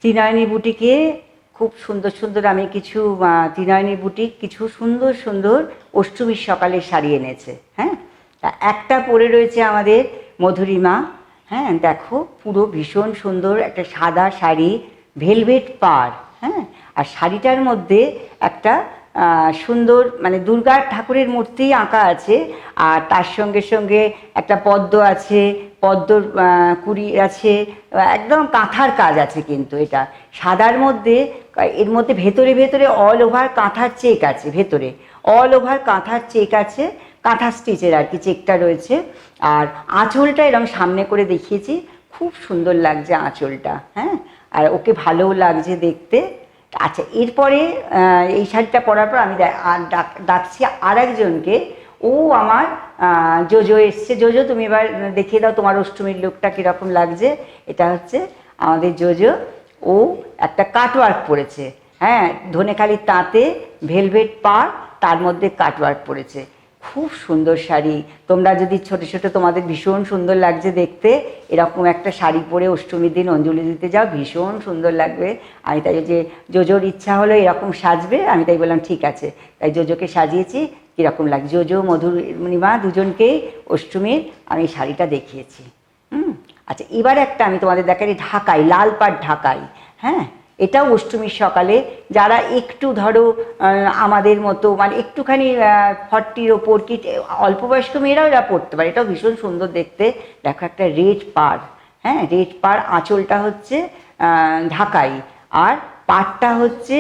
ত্রিনয়নী বুটিকে খুব সুন্দর সুন্দর আমি কিছু ত্রিনয়নী বুটিক কিছু সুন্দর সুন্দর অষ্টমীর সকালে শাড়ি এনেছে। হ্যাঁ, তা একটা পরে রয়েছে আমাদের মধুরিমা। হ্যাঁ দেখো, পুরো ভীষণ সুন্দর একটা সাদা শাড়ি, ভেলভেট পাড়। হ্যাঁ, আর শাড়িটার মধ্যে একটা সুন্দর মানে দুর্গা ঠাকুরের মূর্তি আঁকা আছে, আর তার সঙ্গে সঙ্গে একটা পদ্ম আছে, পদ্মর কুড়ি আছে, একদম কাঁথার কাজ আছে। কিন্তু এটা সাদার মধ্যে, এর মধ্যে ভেতরে ভেতরে অল ওভার কাঁথার চেক আছে, ভেতরে অল ওভার কাঁথার চেক আছে, কাঁথা স্টিচের আর কি চেকটা রয়েছে। আর আঁচলটা এরকম সামনে করে দেখিয়েছি, খুব সুন্দর লাগছে আঁচলটা। হ্যাঁ, আর ওকে ভালোও লাগছে দেখতে। আচ্ছা, এরপরে এই শাড়িটা পরার পর আমি ডাকছি আর একজনকে। ও আমার জোজো এসছে। জোজো, তুমি এবার দেখিয়ে দাও তোমার অষ্টমীর লুকটা কীরকম লাগছে। এটা হচ্ছে আমাদের জোজো। ও একটা কাটওয়ার্ক পরেছে। হ্যাঁ, ধনেখালির তাঁতে ভেলভেট পাড়, তার মধ্যে কাটওয়ার্ক পরেছে। খুব সুন্দর শাড়ি। তোমরা যদি ছোটো ছোটো, তোমাদের ভীষণ সুন্দর লাগছে দেখতে, এরকম একটা শাড়ি পরে অষ্টমীর দিন অঞ্জলি দিতে যাও, ভীষণ সুন্দর লাগবে। আমি তাই যে জোজোর ইচ্ছা হলো এরকম সাজবে, আমি তাই বললাম ঠিক আছে, তাই জোজোকে সাজিয়েছি। কীরকম লাগে, জোজো মধুরিমা দুজনকেই অষ্টমীর আমি শাড়িটা দেখিয়েছি। আচ্ছা, এবার একটা আমি তোমাদের দেখাই ঢাকাই, লাল পাড় ঢাকাই। হ্যাঁ, এটাও অষ্টমীর সকালে যারা একটু ধরো আমাদের মতো মানে একটুখানি 40-র ওপর কি অল্প বয়স্ক মেয়েরাও এরা পড়তে পারে। এটাও ভীষণ সুন্দর দেখতে। দেখো, একটা রেড পাড়। হ্যাঁ, রেড পাড়, আঁচলটা হচ্ছে ঢাকাই, আর পাড়টা হচ্ছে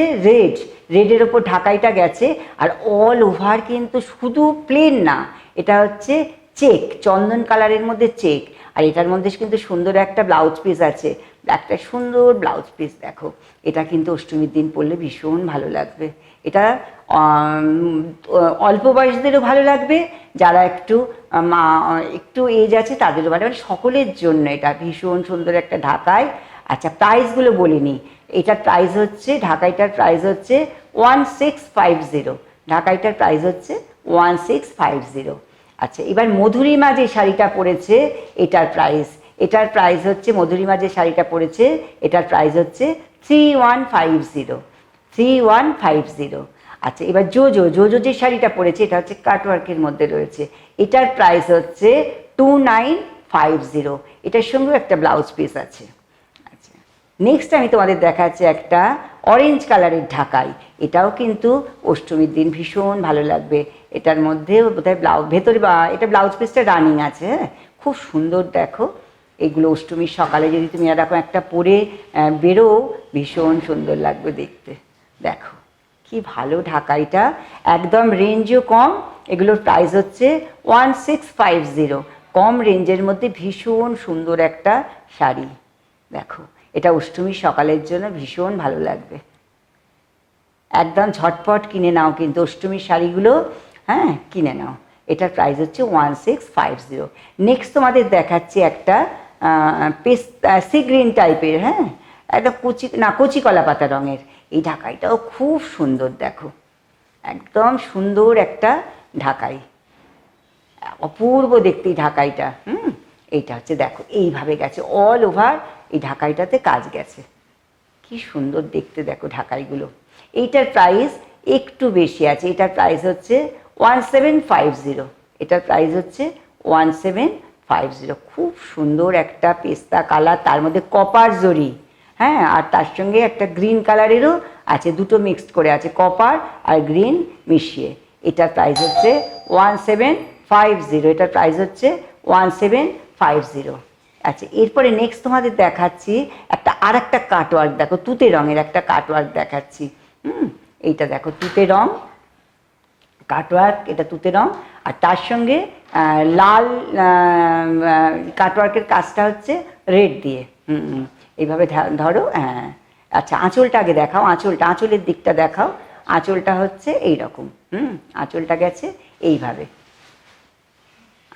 রেডের ওপর ঢাকাইটা গেছে। আর অল ওভার কিন্তু শুধু প্লেন না, এটা হচ্ছে চেক, চন্দন কালারের মধ্যে চেক। আর এটার মধ্যে কিন্তু সুন্দর একটা ব্লাউজ পিস আছে, একটা সুন্দর ব্লাউজ পিস। দেখো, এটা কিন্তু অষ্টমীর দিন পরলে ভীষণ ভালো লাগবে। এটা অল্প বয়সদেরও ভালো লাগবে, যারা একটু এজ আছে তাদেরও ভালো, মানে সকলের জন্য এটা ভীষণ সুন্দর একটা ঢাকাই। আচ্ছা, প্রাইসগুলো বলিনি। এটার প্রাইস হচ্ছে, ঢাকাইটার প্রাইস হচ্ছে 1650। ঢাকাইটার প্রাইস হচ্ছে 1650। আচ্ছা, এবার মধুরিমা যে শাড়িটা পরেছে এটার প্রাইস হচ্ছে, মধুরিমা যে শাড়িটা পরেছে এটার প্রাইস হচ্ছে 3150। আচ্ছা, এবার জোজো যে শাড়িটা পরেছে এটা হচ্ছে কাটওয়ার্কের মধ্যে রয়েছে, এটার প্রাইস হচ্ছে 2950। এটার সঙ্গেও একটা ব্লাউজ পিস আছে। আচ্ছা, নেক্সট আমি তোমাদের দেখাচ্ছি একটা অরেঞ্জ কালারের ঢাকাই। এটাও কিন্তু অষ্টমীর দিন ভীষণ ভালো লাগবে। এটার মধ্যে বোধহয় ভেতরে এটা ব্লাউজ পিসটা রানিং আছে। হ্যাঁ, খুব সুন্দর। দেখো, এগুলো অষ্টমীর সকালে যদি তুমি এরকম একটা পরে বেরো, ভীষণ সুন্দর লাগবে দেখতে। দেখো কি ভালো ঢাকাইটা, একদম রেঞ্জও কম। এগুলোর প্রাইস হচ্ছে 1650। কম রেঞ্জের মধ্যে ভীষণ সুন্দর একটা শাড়ি। দেখো, এটা অষ্টমীর সকালের জন্য ভীষণ ভালো লাগবে। একদম ঝটপট কিনে নাও কিন্তু অষ্টমীর শাড়িগুলো। হ্যাঁ, কিনে নাও। এটার প্রাইস হচ্ছে 1650। নেক্সট তোমাদের দেখাচ্ছি একটা সি গ্রিন টাইপের। হ্যাঁ, একটা কচি কলা পাতা রঙের এই ঢাকাইটাও খুব সুন্দর। দেখো, একদম সুন্দর একটা ঢাকাই, অপূর্ব দেখতে এই ঢাকাইটা। এইটা হচ্ছে, দেখো এইভাবে গেছে, অল ওভার এই ঢাকাইটাতে কাজ গেছে। কি সুন্দর দেখতে দেখো ঢাকাইগুলো। এইটার প্রাইস একটু বেশি আছে, এটার প্রাইস হচ্ছে 1750। এটার প্রাইস হচ্ছে 1750। খুব সুন্দর একটা পেস্তা কালার, তার মধ্যে কপার জরি। হ্যাঁ, আর তার সঙ্গে একটা গ্রিন কালারেরও আছে, দুটো মিক্সড করে আছে, কপার আর গ্রিন মিশিয়ে। এটার প্রাইস হচ্ছে 1750। এটার প্রাইস হচ্ছে 1750। আচ্ছা, এরপরে নেক্সট তোমাদের দেখাচ্ছি আর একটা কাটওয়ার্ক। দেখো, তুতে রঙের একটা কাটওয়ার্ক দেখাচ্ছি। এইটা দেখো, তুতে রং কাটওয়ার্ক, এটা তুতে রং। আর তার সঙ্গে লাল কাটওয়ার্কের কাজটা হচ্ছে রেড দিয়ে। এইভাবে ধরো। হ্যাঁ, আচ্ছা, আঁচলটা আগে দেখাও, আঁচলের দিকটা দেখাও। আঁচলটা হচ্ছে এইরকম। আঁচলটা গেছে এইভাবে।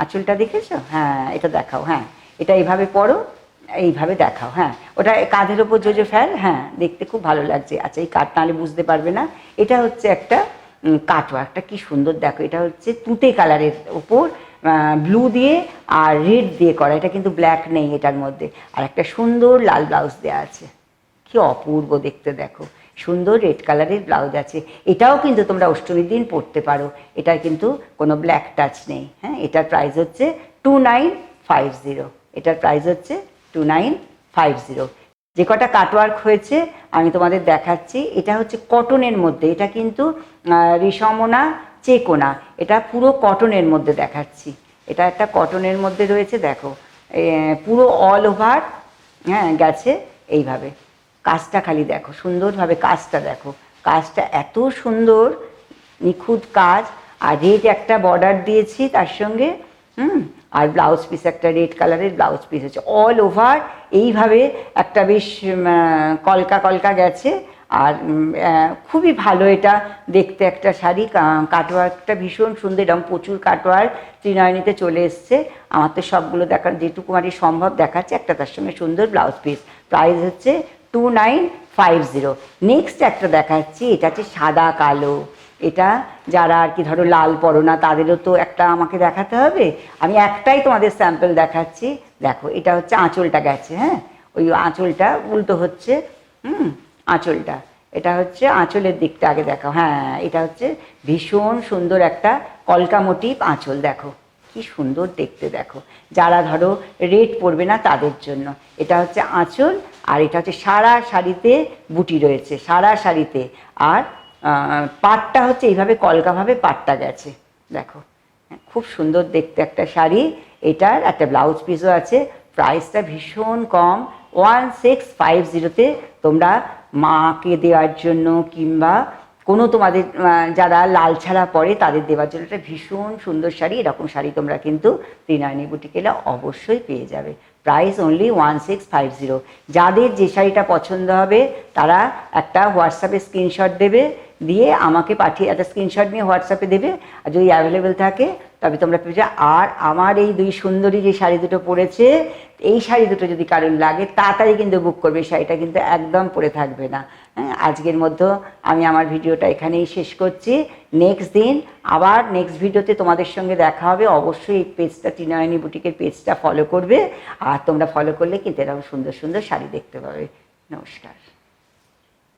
আঁচলটা দেখেছো? হ্যাঁ, এটা দেখাও। হ্যাঁ, এটা এইভাবে পরো, এইভাবে দেখাও। হ্যাঁ, ওটা কাঁধের ওপর জোজো ফেল। হ্যাঁ, দেখতে খুব ভালো লাগছে। আচ্ছা, এই কাট নাহলে বুঝতে পারবে না। এটা হচ্ছে একটা কাটওয়ার্কটা কি সুন্দর। দেখো, এটা হচ্ছে তুঁতে কালারের ওপর ব্লু দিয়ে আর রেড দিয়ে করা। এটা কিন্তু ব্ল্যাক নেই এটার মধ্যে। আর একটা সুন্দর লাল ব্লাউজ দেওয়া আছে। কি অপূর্ব দেখতে দেখো, সুন্দর রেড কালারের ব্লাউজ আছে। এটাও কিন্তু তোমরা অষ্টমীর দিন পরতে পারো, এটার কিন্তু কোনো ব্ল্যাক টাচ নেই। হ্যাঁ, এটার প্রাইস হচ্ছে 2950, এটার প্রাইস হচ্ছে 2950। যে কটা কাটওয়ার্ক হয়েছে আমি তোমাদের দেখাচ্ছি। এটা হচ্ছে কটনের মধ্যে, এটা কিন্তু রেশমও না চেকও না, এটা পুরো কটনের মধ্যে দেখাচ্ছি। এটা একটা কটনের মধ্যে রয়েছে, দেখো পুরো অল ওভার হ্যাঁ গেছে এইভাবে। কাজটা খালি দেখো, সুন্দরভাবে কাজটা দেখো, কাজটা এত সুন্দর, নিখুঁত কাজ। আর রেড একটা বর্ডার দিয়েছি তার সঙ্গে, আর ব্লাউজ পিস একটা রেড কালারের ব্লাউজ পিস হচ্ছে অল ওভার এইভাবে একটা বেশ কলকা কলকা গেছে। আর খুবই ভালো এটা দেখতে একটা শাড়ি, কাটওয়ার্কটা ভীষণ সুন্দর, এরকম প্রচুর কাটওয়ার্ক ত্রিনয়নীতে চলে এসছে। আমার তো সবগুলো দেখার যেটুকু মানে সম্ভব দেখাচ্ছে, একটা তার সঙ্গে সুন্দর ব্লাউজ পিস। প্রাইস হচ্ছে 2950। নেক্সট একটা দেখাচ্ছি, এটা হচ্ছে সাদা কালো। এটা যারা আর কি ধরো লাল পরো না তাদেরও তো একটা আমাকে দেখাতে হবে, আমি একটাই তোমাদের স্যাম্পল দেখাচ্ছি। দেখো এটা হচ্ছে আঁচলটা গেছে, হ্যাঁ ওই আঁচলটা উল্টো হচ্ছে, আঁচলটা, এটা হচ্ছে আঁচলের দিকটা আগে দেখো। হ্যাঁ, এটা হচ্ছে ভীষণ সুন্দর একটা কলকা মোটিভ আঁচল, দেখো কি সুন্দর দেখতে দেখো। যারা ধরো রেড পরবে না তাদের জন্য এটা হচ্ছে আঁচল। আর এটা হচ্ছে সারা শাড়িতে বুটি রয়েছে, সারা শাড়িতে। আর পাটটা হচ্ছে এইভাবে কলকাভাবে পাটটা গেছে, দেখো খুব সুন্দর দেখতে একটা শাড়ি। এটার একটা ব্লাউজ পিসও আছে। প্রাইসটা ভীষণ কম, 1650-তে তোমরা মাকে দেওয়ার জন্য কিংবা কোনো তোমাদের যারা লাল ছাড়া পরে তাদের দেওয়ার জন্য একটা ভীষণ সুন্দর শাড়ি। এরকম শাড়ি তোমরা কিন্তু ত্রিনয়নী বুটিক এলে অবশ্যই পেয়ে যাবে। Price only 1650। যাদের যে শাড়িটা পছন্দ হবে তারা একটা হোয়াটসঅ্যাপে স্ক্রিনশট দেবে, দিয়ে আমাকে পাঠিয়ে একটা স্ক্রিনশট নিয়ে হোয়াটসঅ্যাপে দেবে। আর যদি অ্যাভেলেবেল থাকে তবে তোমরা পেয়ে যাবে। আর আমার এই দুই সুন্দরী যে শাড়ি দুটো পরেছে, এই শাড়ি দুটো যদি কারোর লাগে তাড়াতাড়ি কিন্তু বুক করবে, শাড়িটা কিন্তু একদম পরে থাকবে না। হ্যাঁ, আজকের মধ্যে আমি আমার ভিডিওটা এখানেই শেষ করছি। নেক্সট দিন আবার নেক্সট ভিডিওতে তোমাদের সঙ্গে দেখা হবে। অবশ্যই এই পেজটা ত্রিনয়নী বুটিকের পেজটা ফলো করবে, আর তোমরা ফলো করলে কিন্তু এরকম সুন্দর সুন্দর শাড়ি দেখতে পাবে। নমস্কার।